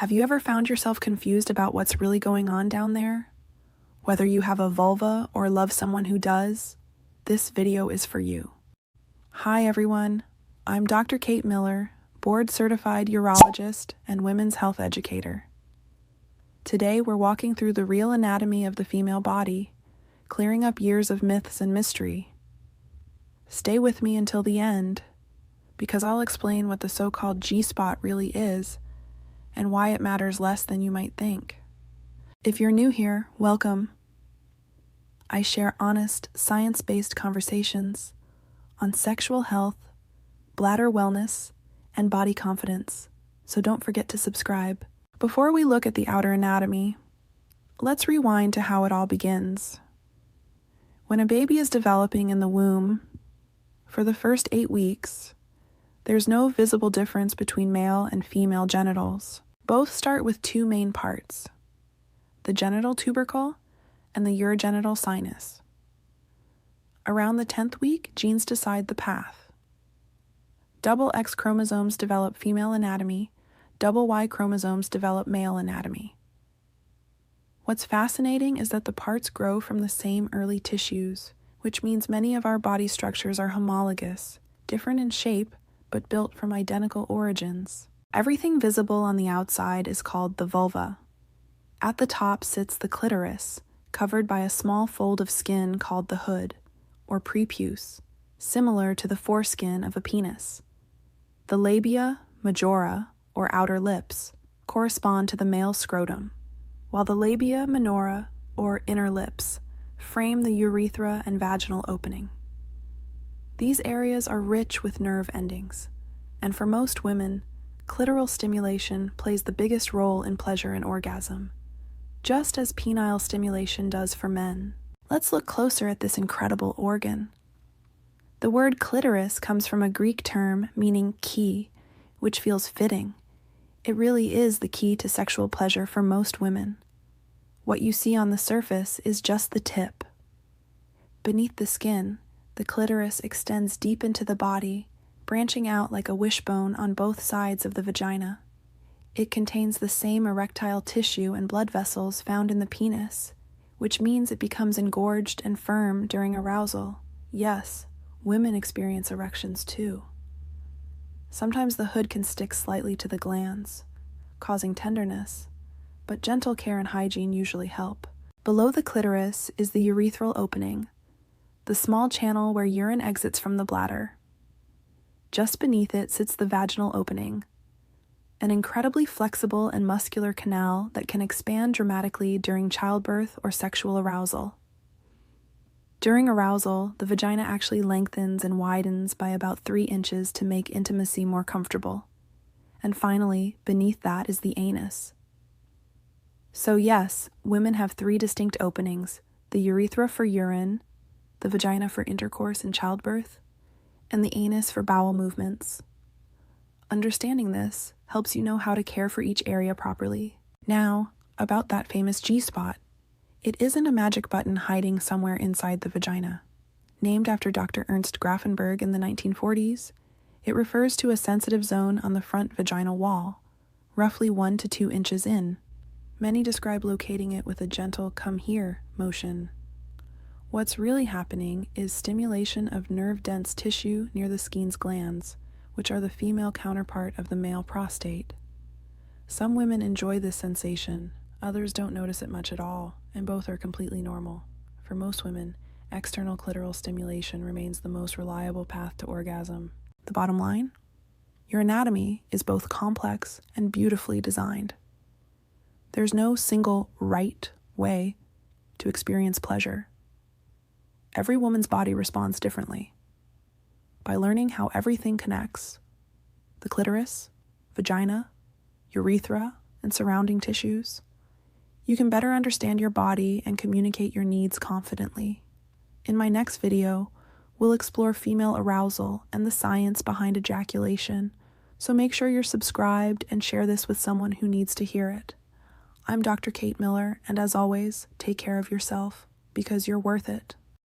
Have you ever found yourself confused about what's really going on down there? Whether you have a vulva or love someone who does, this video is for you. Hi everyone, I'm Dr. Kate Miller, board-certified urologist and women's health educator. Today we're walking through the real anatomy of the female body, clearing up years of myths and mystery. Stay with me until the end, because I'll explain what the so-called G-spot really is and why it matters less than you might think. If you're new here, welcome. I share honest, science-based conversations on sexual health, bladder wellness, and body confidence, so don't forget to subscribe. Before we look at the outer anatomy, let's rewind to how it all begins. When a baby is developing in the womb, for the first 8 weeks, there's no visible difference between male and female genitals. Both start with two main parts, the genital tubercle and the urogenital sinus. Around the 10th week, genes decide the path. Double X chromosomes develop female anatomy, double Y chromosomes develop male anatomy. What's fascinating is that the parts grow from the same early tissues, which means many of our body structures are homologous, different in shape, but built from identical origins. Everything visible on the outside is called the vulva. At the top sits the clitoris, covered by a small fold of skin called the hood, or prepuce, similar to the foreskin of a penis. The labia majora, or outer lips, correspond to the male scrotum, while the labia minora, or inner lips, frame the urethra and vaginal opening. These areas are rich with nerve endings, and for most women, clitoral stimulation plays the biggest role in pleasure and orgasm, just as penile stimulation does for men. Let's look closer at this incredible organ. The word clitoris comes from a Greek term meaning key, which feels fitting. It really is the key to sexual pleasure for most women. What you see on the surface is just the tip. Beneath the skin, the clitoris extends deep into the body, branching out like a wishbone on both sides of the vagina. It contains the same erectile tissue and blood vessels found in the penis, which means it becomes engorged and firm during arousal. Yes, women experience erections too. Sometimes the hood can stick slightly to the glands, causing tenderness, but gentle care and hygiene usually help. Below the clitoris is the urethral opening, the small channel where urine exits from the bladder. Just beneath it sits the vaginal opening, an incredibly flexible and muscular canal that can expand dramatically during childbirth or sexual arousal. During arousal, the vagina actually lengthens and widens by about 3 inches to make intimacy more comfortable. And finally, beneath that is the anus. So yes, women have 3 distinct openings: the urethra for urine, the vagina for intercourse and childbirth, and the anus for bowel movements. Understanding this helps you know how to care for each area properly. Now, about that famous G-spot. It isn't a magic button hiding somewhere inside the vagina. Named after Dr. Ernst Grafenberg in the 1940s, it refers to a sensitive zone on the front vaginal wall, roughly 1 to 2 inches in. Many describe locating it with a gentle "come here" motion. What's really happening is stimulation of nerve-dense tissue near the Skene's glands, which are the female counterpart of the male prostate. Some women enjoy this sensation, others don't notice it much at all, and both are completely normal. For most women, external clitoral stimulation remains the most reliable path to orgasm. The bottom line? Your anatomy is both complex and beautifully designed. There's no single right way to experience pleasure. Every woman's body responds differently. By learning how everything connects, the clitoris, vagina, urethra, and surrounding tissues, you can better understand your body and communicate your needs confidently. In my next video, we'll explore female arousal and the science behind ejaculation, so make sure you're subscribed and share this with someone who needs to hear it. I'm Dr. Kate Miller, and as always, take care of yourself, because you're worth it.